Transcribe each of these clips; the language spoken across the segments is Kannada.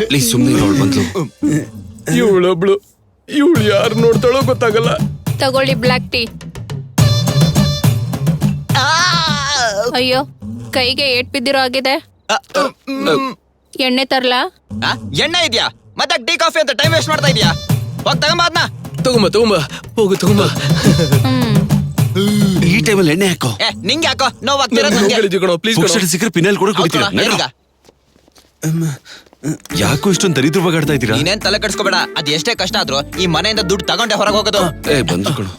ಪ್ಲೀಸ್ ಸುಮ್ಮನೆ ಅವಳು ಬಂದ್ಲು. ಇವಳೊಬ್ಳು, ಇವಳು ಯಾರು ನೋಡ್ತಾಳೋ ಗೊತ್ತಾಗಲ್ಲ. ತಗೊಳ್ಳಿ ಬ್ಲಾಕ್ ಟೀ. ಅಯ್ಯೋ, ಕೈಗೆ ಏಟ್ ಬಿದ್ದಿರೋ ಆಗಿದೆ. ಎಣ್ಣೆ ತರ್ಲಾ? ಎಣ್ಣೆ ಇದ್ಯಾ? ಮತ್ತೆ ಟೀ ಕಾಫಿ ಅಂತ ಟೈಮ್ ವೇಸ್ಟ್ ಮಾಡ್ತಾ ಇದೀಯಾ? ಹೋಗ್ ತಗೊಂಬ ಅದ್ನ. ತಗೊಂಬ ಹೋಗು ತಗೊಂಬ. ಈ ಟೈಮಲ್ಲಿ ಎಣ್ಣೆ ಹಾಕೋ. ನಿಂಗೆ ಯಾಕೋ ನೋವಾಗ್ತಿರೋದು? ಪ್ಲೀಸ್ ಸಿಕ್ಕರೆ ಪಿನಲ್ಲಿ ಕೂಡ ಕುಡಿತೀರಾ? ಯಾಕೋ ಇಷ್ಟೊಂದು ದರಿದ್ರ ಬಗಾಡ್ತಾ ಇದ್ದೀರಾ? ನೀನೇನ್ ತಲೆ ಕೆಡ್ಸ್ಕೋಬೇಡ. ಅದ್ ಎಷ್ಟೇ ಕಷ್ಟ ಆದ್ರೂ ಈ ಮನೆಯಿಂದ ದುಡ್ಡು ತಗೊಂಡೆ ಹೊರಗೆ ಹೋಗೋದು. ಬಂದು ಕೊಡು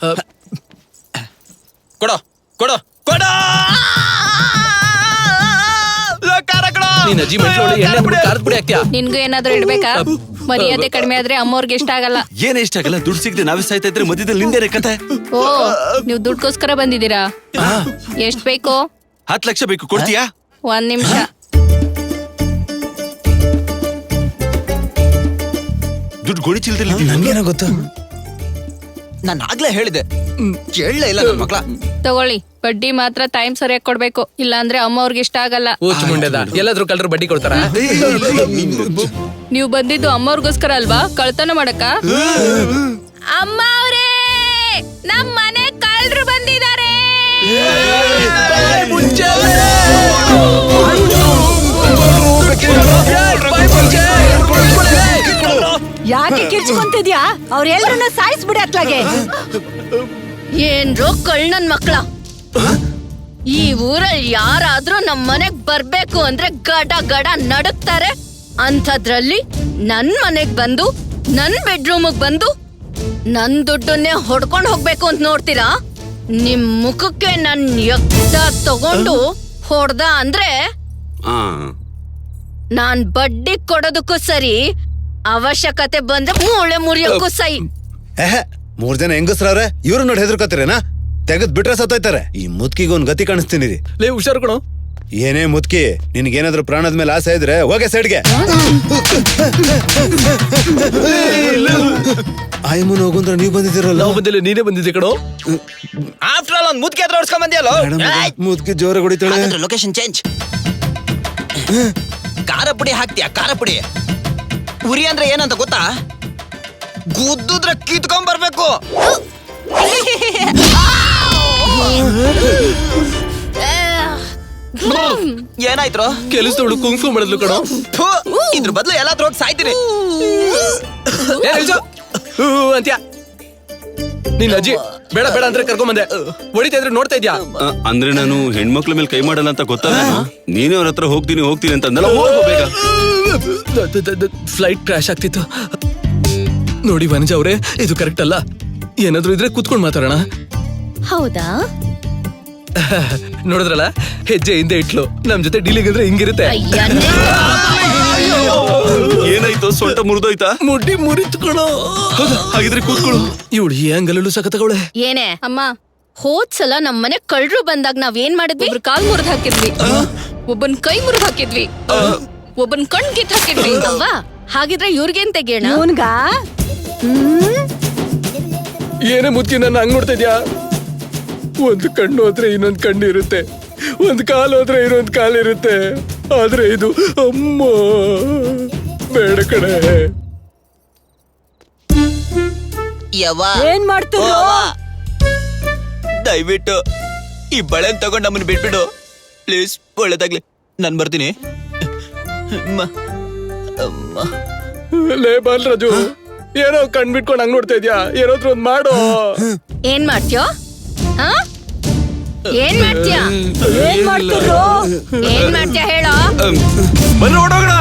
ಕೊಡೋ ಕೊಡೋ ಕೊಡೋ. ನೀನ್ ಅಜ್ಜಿ ಮೆಟ್ಲೋಳಿ ಎಣ್ಣೆ ಬಿಟ್ಟು ಖಾರದ ಪುಡಿ ಹಾಕ್ತ್ಯಾ? ನಿನ್ಗೂ ಏನಾದ್ರೂ ಇಡ್ಬೇಕಾ? ಮರ್ಯಾದೆ ಕಡಿಮೆ ಆದ್ರೆ ಅಮ್ಮವ್ರಿಗೆ ಇಷ್ಟ ಆಗಲ್ಲ. ಏನೇ ಇಷ್ಟ ಆಗಲ್ಲ? ದುಡ್ಡು ಸಿಗದೆ ನಾವೇ ಸಾಯ್ತಾ ಇದ್ರೆ ಮಧ್ಯದಲ್ಲಿ ನಿಂದೇನೆ ಕತೆ. ಓ, ನೀವು ದುಡ್ಕೋಸ್ಕರ ಬಂದಿದ್ದೀರಾ? ಎಷ್ಟ್ ಬೇಕು? 10 ಲಕ್ಷ ಬೇಕು, ಕೊಡ್ತೀಯಾ? 1 ನಿಮಿಷ. ದುಡ್ಡು ಗೋಣಿ ಚೀಲದಲ್ಲಿ ನನ್ಗೇನೋ ಗೊತ್ತು. ನಾನು ಆಗ್ಲೇ ಹೇಳಿದೆ, ಕೇಳಲೇ ಇಲ್ಲ ನನ್ನ ಮಕ್ಳ. ತಗೊಳ್ಳಿ, ಬಡ್ಡಿ ಮಾತ್ರ ಟೈಮ್ ಸರಿಯಾಗಿ ಕೊಡ್ಬೇಕು, ಇಲ್ಲ ಅಂದ್ರೆ ಅಮ್ಮವ್ರಿಗೆ ಇಷ್ಟ ಆಗಲ್ಲ. ಎಲ್ಲಾದ್ರೂ ಕಳ್ರು ಬಡ್ಡಿ ಕೊಡ್ತಾರ? ನೀವು ಬಂದಿದ್ದು ಅಮ್ಮವ್ರಿಗೋಸ್ಕರ ಅಲ್ವಾ, ಕಳ್ತನ ಮಾಡಕ್ಕ? ಅಮ್ಮ ಅವ್ರೇ, ನಮ್ ಮನೆ ಕಳ್ರು ಬಂದಿದ್ದಾರೆ. ಯಾಕೆ ಕಿರ್ಚ್ಕೊಂತಿದ್ಯಾ? ಅವ್ರೆಲ್ರನ್ನ ಸಾಯಿಸ್ಬಿಡಿ ಅತ್ಲಾಗೆ. ಏನ್ರೋ ಕಳ್ಳನ್ ಮಕ್ಳ, ಈ ಊರಲ್ಲಿ ಯಾರಾದ್ರೂ ನಮ್ ಮನೆಗ್ ಬರ್ಬೇಕು ಅಂದ್ರೆ ಗಡ ಗಡ ನಡುಕ್ತಾರೆ. ಅಂಥದ್ರಲ್ಲಿ ನನ್ ಮನೆಗ್ ಬಂದು, ನನ್ ಬೆಡ್ರೂಮ್ಗ್ ಬಂದು ನನ್ ದುಡ್ಡನ್ನೇ ಹೊಡ್ಕೊಂಡ್ ಹೋಗ್ಬೇಕು ಅಂತ ನೋಡ್ತೀರಾ? ನಿಮ್ ಮುಖಕ್ಕೆ ನನ್ ಎಕ್ದ ತಗೊಂಡು ಹೊಡ್ದ ಅಂದ್ರೆ ನಾನ್ ಬಡ್ಡಿ ಕೊಡೋದಕ್ಕೂ ಸರಿ, ಅವಶ್ಯಕತೆ ಬಂದ್ರೆ ಮೂಳೆ ಮುರಿಯೋಕ್ಕೂ ಸೈ. 3 ಜನ ಹೆಂಗಸ್ರವ್ರೆ, ಇವ್ರು ನೋಡಿ ಹೆದರ್ಕೋತೀರೇನಾ? ತೆಗೆದ್ ಬಿಟ್ರೆ ಸತ್ತೋಯ್ತಾರೆ. ಈ ಮುದ್ಕಿಗೆ ಒಂದ್ ಗತಿ ಕಾಣಿಸ್ತೀನಿ. ಹುಷಾರು ಕಣೋ. ಏನೇ ಮುದ್ಕಿ, ನಿನ್ಗೇನಾದ್ರೂ ಪ್ರಾಣದ ಮೇಲೆ ಆಸೆ ಇದ್ರೆ ಹೋಗೆ ಸೈಡ್ಗೆ. ಆಯ್ಮನ್ ಹೋಗುಂದ್ರ ನೀವ್ ಬಂದಿದ್ದೀರಲ್ಲ? ನಾವು ಬಂದಿಲ್ಲ, ನೀನೇ ಬಂದಿದ್ದೆ ಕಣೋ. ಆಫ್ಟರ್ ಆಲ್ ಒಂದ್ ಮುದ್ಕೆ ಹತ್ರ ಹೊಡ್ಸ್ಕೊಂಡ್ ಬಂದಿಯಲ್ಲ. ಮುದ್ಕಿ ಜೋರ ಹೊಡಿತಾಳೆ. Location change. ಖಾರ ಪುಡಿ ಹಾಕ್ತೀಯಾ? ಖಾರ ಪುಡಿ ಉರಿ ಅಂದ್ರೆ ಏನಂತ ಗೊತ್ತಾ? ಗುದ್ದುದ್ರೆ ಕಿತ್ಕೊಂಡ್ ಬರ್ಬೇಕು. ಏನಾಯ್ತು? ಕೆಲಸದವಳು ಕುಂಫು ಮಾಡಿದ್ಲು ಕಣೋ. ಇದ್ರ ಬದಲು ಎಲ್ಲಾದ್ರೂ ಹೋಗಿ ಸಾಯ್ತೀನಿ ಅಂತ್ಯ. ನಿನ್ ಅಜ್ಜಿ ಬೇಡ ಬೇಡ ಅಂದ್ರೆ ಕರ್ಕೊಂಡ್ ಬಂದೆ. ಹೊಡಿತಾ ಇದ್ರೆ ನೋಡ್ತಾ ಇದ್ಯಾ? ಅಂದ್ರೆ ನಾನು ಹೆಣ್ಮಕ್ಳ ಮೇಲೆ ಕೈ ಮಾಡಲ್ಲ ಅಂತ ಗೊತ್ತಲ್ಲ. ನೀನೇ ಅವ್ರ ಹತ್ರ ಹೋಗ್ತೀನಿ ಅಂತ ಅಂದಲ್ಲ. ಬೇಗ ಫ್ಲೈಟ್ ಕ್ರಾಶ್ ಆಗ್ತಿತ್ತು ನೋಡಿ ವನಜ ಅವ್ರೆ, ಇದು ಕರೆಕ್ಟ್ ಅಲ್ಲ. ಏನಾದ್ರು ಇದ್ರೆ ಕೂತ್ಕೊಂಡ್ ಮಾತಾಡೋಣ. ಹೌದಾ? ನೋಡಿದ್ರಲ್ಲ, ಹೆಜ್ಜೆ ಹಿಂದೆ ಇಟ್ಲು. ನಮ್ ಜೊತೆ ಡೀಲಿಂಗ್ ಅಂದ್ರೆ ಹಿಂಗಿರುತ್ತೆ. ಏನಾಯ್ತು? ಸೊಂಟ ಮುರಿದೋಯ್ತಾ? ಮುಡ್ಡಿ ಮುರಿತ್ಕೊಳ್ಳೋ. ಹಾಗಿದ್ರೆ ಕೂತ್ಕೊಳ್ಳು. ಇವಳು ಈ ಅಂಗಲಲ್ಲೂ ಸಖತ್ತಗವಳೆ. ಏನೇ ಅಮ್ಮ, ಹೋದ್ಸಲ ನಮ್ ಮನೆ ಕಳ್ರು ಬಂದಾಗ ನಾವ್ ಏನ್ ಮಾಡಿದ್ವಿ? ಒಬ್ರು ಕಾಲ್ ಮುರಿದ್ ಹಾಕಿದ್ವಿ, ಒಬ್ಬನ್ ಕೈ ಮುರಿದ್ ಹಾಕಿದ್ವಿ, ಒಬ್ಬನ್ ಕಣ್ ಕಿತ್ ಹಾಕಿದ್ವಿ ಅಲ್ವಾ? ಹಾಗಿದ್ರೆ ಇವ್ರಿಗೇನ್ ತೆಗಿಯೋಣ? ಏನೇ ಮುದ್ಕಿ ನನ್ನ ಹಂಗ್ ನೋಡ್ತಾ ಇದ್ಯಾ? ಒಂದು ಕಣ್ಣು ಹೋದ್ರೆ ಇನ್ನೊಂದ್ ಕಣ್ಣು ಇರುತ್ತೆ, ಒಂದ್ ಕಾಲು ಹೋದ್ರೆ ಇನ್ನೊಂದ್ ಕಾಲು ಇರುತ್ತೆ. ಆದ್ರೆ ಇದು ಅಮ್ಮ ಬೇಡ ಕಡೆ. ಏನ್ ಮಾಡ್ತೀರೋ? ದಯವಿಟ್ಟು ಈ ಬಳೆನ್ ತಗೊಂಡ್ ನಮ್ಮನ್ನ ಬಿಟ್ಬಿಡು ಪ್ಲೀಸ್. ಒಳ್ಳೇದಾಗ್ಲಿ, ನಾನ್ ಬರ್ತೀನಿ. ಲೇ ಬಾಲರಾಜು, ಏನೋ ಕಣ್ ಬಿಟ್ಕೊಂಡು ಹಂಗ್ ನೋಡ್ತಾ ಇದ್ಯಾ? ಏನಾದ್ರು ಒಂದ್ ಮಾಡು. ಏನ್ ಮಾಡ್ತೀಯೋ? ಏನ್ ಮಾಡ್ತೀಯ? ಏನ್ ಮಾಡ್ತೀರೋ? ಏನ್ ಮಾಡ್ತೀಯ ಹೇಳೋ? ಬನ್ನಿ ಓಡೋಗೋಣ.